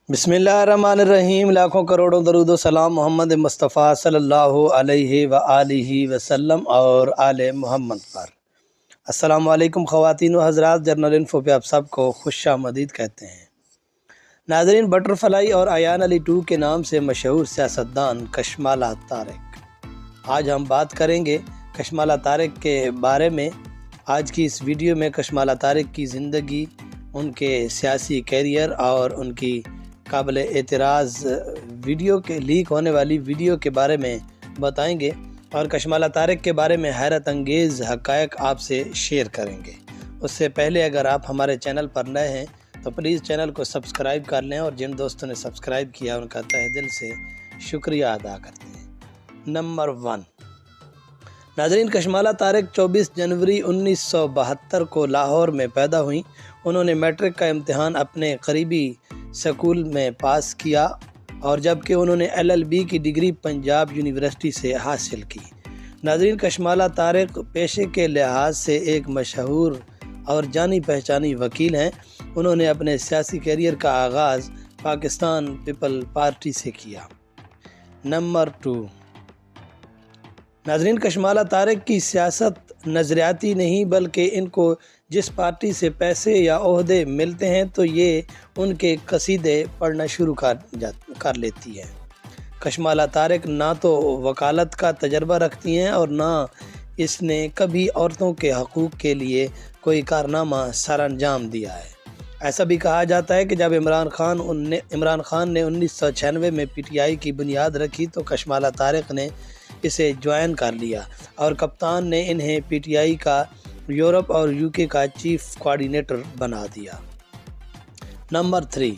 بسم اللہ الرحمن الرحیم۔ لاکھوں کروڑوں درود و سلام محمد مصطفیٰ صلی اللہ علیہ وآلہ وسلم اور آل محمد پر۔ السلام علیکم خواتین و حضرات، جرنل انفو پہ آپ سب کو خوش آمدید کہتے ہیں۔ ناظرین، بٹر فلائی اور ایان علی 2 کے نام سے مشہور سیاستدان کشمالہ طارق، آج ہم بات کریں گے کشمالہ طارق کے بارے میں۔ آج کی اس ویڈیو میں کشمالہ طارق کی زندگی، ان کے سیاسی کیریئر اور ان کی قابل اعتراض ویڈیو کے لیک ہونے والی ویڈیو کے بارے میں بتائیں گے، اور کشمالہ طارق کے بارے میں حیرت انگیز حقائق آپ سے شیئر کریں گے۔ اس سے پہلے اگر آپ ہمارے چینل پر نئے ہیں تو پلیز چینل کو سبسکرائب کر لیں، اور جن دوستوں نے سبسکرائب کیا ان کا تہہ دل سے شکریہ ادا کرتے ہیں۔ نمبر 1، ناظرین، کشمالہ طارق 24 جنوری 1972 کو لاہور میں پیدا ہوئیں۔ انہوں نے میٹرک کا امتحان اپنے قریبی سکول میں پاس کیا، اور جبکہ انہوں نے LLB کی ڈگری پنجاب یونیورسٹی سے حاصل کی۔ ناظرین، کشمالہ طارق پیشے کے لحاظ سے ایک مشہور اور جانی پہچانی وکیل ہیں۔ انہوں نے اپنے سیاسی کیریئر کا آغاز پاکستان پیپل پارٹی سے کیا۔ نمبر 2، ناظرین، کشمالہ طارق کی سیاست نظریاتی نہیں، بلکہ ان کو جس پارٹی سے پیسے یا عہدے ملتے ہیں تو یہ ان کے قصیدے پڑھنا شروع کر لیتی ہے۔ کشمالہ طارق نہ تو وکالت کا تجربہ رکھتی ہیں اور نہ اس نے کبھی عورتوں کے حقوق کے لیے کوئی کارنامہ سر انجام دیا ہے۔ ایسا بھی کہا جاتا ہے کہ جب عمران خان نے 1996 میں PTI کی بنیاد رکھی تو کشمالہ طارق نے اسے جوائن کر لیا، اور کپتان نے انہیں PTI کا یورپ اور UK کا چیف کوآرڈینیٹر بنا دیا۔ نمبر 3،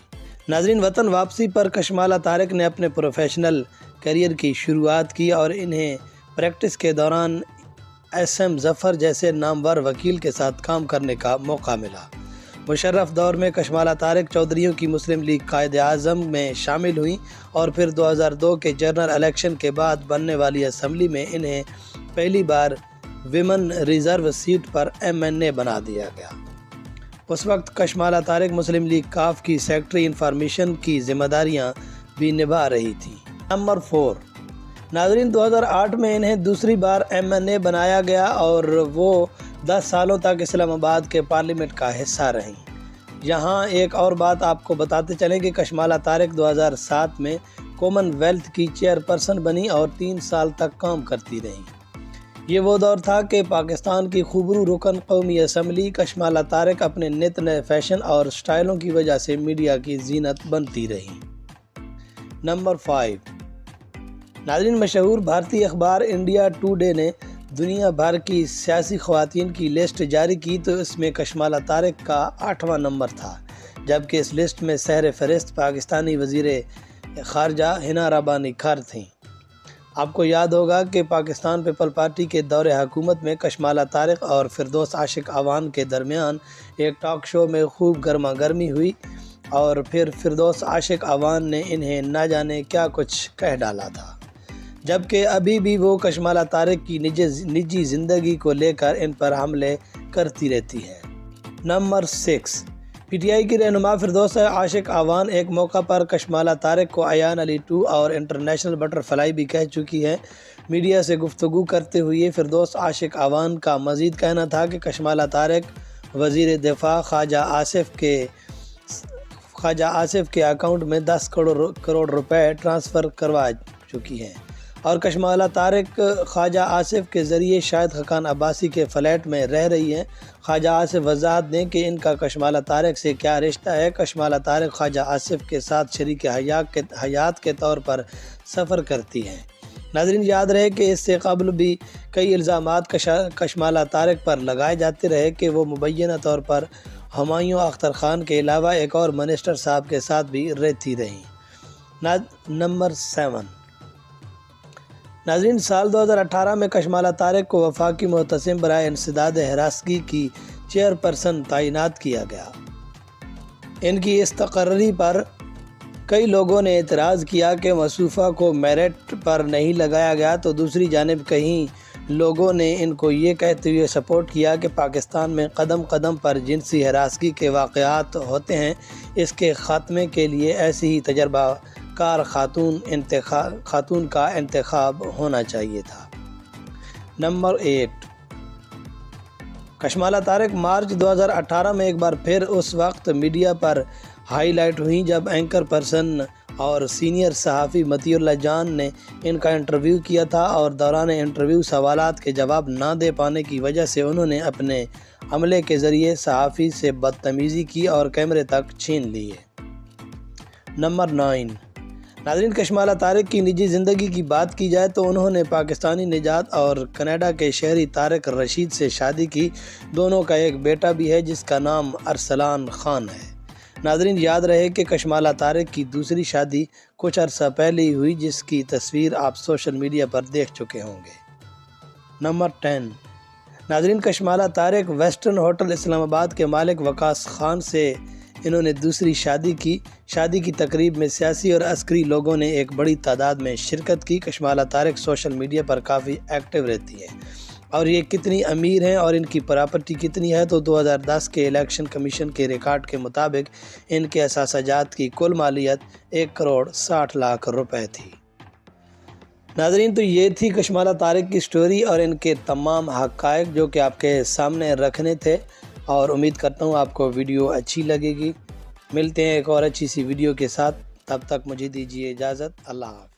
ناظرین، وطن واپسی پر کشمالہ طارق نے اپنے پروفیشنل کیریئر کی شروعات کی، اور انہیں پریکٹس کے دوران SM ظفر جیسے نامور وکیل کے ساتھ کام کرنے کا موقع ملا۔ مشرف دور میں کشمالہ طارق چودھریوں کی مسلم لیگ قائد اعظم میں شامل ہوئیں، اور پھر 2002 کے جنرل الیکشن کے بعد بننے والی اسمبلی میں انہیں پہلی بار ویمن ریزرو سیٹ پر MNA بنا دیا گیا۔ اس وقت کشمالہ طارق مسلم لیگ کاف کی سیکرٹری انفارمیشن کی ذمہ داریاں بھی نبھا رہی تھی۔ نمبر 4، ناظرین، 2008 میں انہیں دوسری بار MNA بنایا گیا، اور وہ 10 سالوں تک اسلام آباد کے پارلیمنٹ کا حصہ رہیں۔ یہاں ایک اور بات آپ کو بتاتے چلیں کہ کشمالہ طارق 2007 میں کامن ویلتھ کی چیئرپرسن بنی اور 3 سال تک کام کرتی رہیں۔ یہ وہ دور تھا کہ پاکستان کی خوبرو رکن قومی اسمبلی کشمالہ طارق اپنے نت نئے فیشن اور سٹائلوں کی وجہ سے میڈیا کی زینت بنتی رہیں۔ نمبر 5، ناظرین، مشہور بھارتی اخبار انڈیا ٹوڈے نے دنیا بھر کی سیاسی خواتین کی لسٹ جاری کی تو اس میں کشمالہ طارق کا 8واں نمبر تھا، جبکہ اس لسٹ میں سہر فہرست پاکستانی وزیر خارجہ ہنا ربانی خار تھیں۔ آپ کو یاد ہوگا کہ پاکستان پیپل پارٹی کے دور حکومت میں کشمالہ طارق اور فردوس عاشق اعوان کے درمیان ایک ٹاک شو میں خوب گرما گرمی ہوئی، اور پھر فردوس عاشق اعوان نے انہیں نہ جانے کیا کچھ کہہ ڈالا تھا، جبکہ ابھی بھی وہ کشمالہ طارق کی نجی زندگی کو لے کر ان پر حملے کرتی رہتی ہے۔ نمبر 6، PTI کی رہنما فردوس عاشق اعوان ایک موقع پر کشمالہ طارق کو ایان علی 2 اور انٹرنیشنل بٹر فلائی بھی کہہ چکی ہے۔ میڈیا سے گفتگو کرتے ہوئے فردوس عاشق اعوان کا مزید کہنا تھا کہ کشمالہ طارق وزیر دفاع خواجہ آصف کے اکاؤنٹ میں 10 کروڑ روپے ٹرانسفر کروا چکی ہیں، اور کشمالہ طارق خواجہ آصف کے ذریعے شاہد خاقان عباسی کے فلیٹ میں رہ رہی ہیں۔ خواجہ آصف وضاحت دیں کہ ان کا کشمالہ طارق سے کیا رشتہ ہے۔ کشمالہ طارق خواجہ آصف کے ساتھ شریک حیات کے طور پر سفر کرتی ہیں۔ ناظرین، یاد رہے کہ اس سے قبل بھی کئی الزامات کشمالہ طارق پر لگائے جاتے رہے کہ وہ مبینہ طور پر ہمایوں اختر خان کے علاوہ ایک اور منسٹر صاحب کے ساتھ بھی رہتی رہیں۔ نمبر 7، ناظرین، سال 2018 میں کشمالہ طارق کو وفاقی محتسم برائے انسداد ہراسگی کی چیئرپرسن تعینات کیا گیا۔ ان کی اس تقرری پر کئی لوگوں نے اعتراض کیا کہ مصوفہ کو میرٹ پر نہیں لگایا گیا، تو دوسری جانب کہیں لوگوں نے ان کو یہ کہتے ہوئے سپورٹ کیا کہ پاکستان میں قدم قدم پر جنسی ہراسگی کے واقعات ہوتے ہیں، اس کے خاتمے کے لیے ایسی ہی تجربہ کار خاتون کا انتخاب ہونا چاہیے تھا۔ نمبر 8، کشمالہ طارق مارچ 2018 میں ایک بار پھر اس وقت میڈیا پر ہائی لائٹ ہوئیں جب اینکر پرسن اور سینئر صحافی مطیع اللہ جان نے ان کا انٹرویو کیا تھا، اور دوران انٹرویو سوالات کے جواب نہ دے پانے کی وجہ سے انہوں نے اپنے عملے کے ذریعے صحافی سے بدتمیزی کی اور کیمرے تک چھین لیے۔ نمبر 9، ناظرین، کشمالہ طارق کی نجی زندگی کی بات کی جائے تو انہوں نے پاکستانی نژاد اور کینیڈا کے شہری طارق رشید سے شادی کی۔ دونوں کا ایک بیٹا بھی ہے جس کا نام ارسلان خان ہے۔ ناظرین، یاد رہے کہ کشمالہ طارق کی دوسری شادی کچھ عرصہ پہلے ہی ہوئی، جس کی تصویر آپ سوشل میڈیا پر دیکھ چکے ہوں گے۔ نمبر 10، ناظرین، کشمالہ طارق ویسٹرن ہوٹل اسلام آباد کے مالک وقاص خان سے انہوں نے دوسری شادی کی۔ شادی کی تقریب میں سیاسی اور عسکری لوگوں نے ایک بڑی تعداد میں شرکت کی۔ کشمالہ طارق سوشل میڈیا پر کافی ایکٹیو رہتی ہیں، اور یہ کتنی امیر ہیں اور ان کی پراپرٹی کتنی ہے تو 2010 کے الیکشن کمیشن کے ریکارڈ کے مطابق ان کے اثاثہ جات کی کل مالیت 1,60,00,000 روپے تھی۔ ناظرین، تو یہ تھی کشمالہ طارق کی سٹوری اور ان کے تمام حقائق جو کہ آپ کے سامنے رکھنے تھے، اور امید کرتا ہوں آپ کو ویڈیو اچھی لگے گی۔ ملتے ہیں ایک اور اچھی سی ویڈیو کے ساتھ، تب تک مجھے دیجیے اجازت۔ اللہ حافظ۔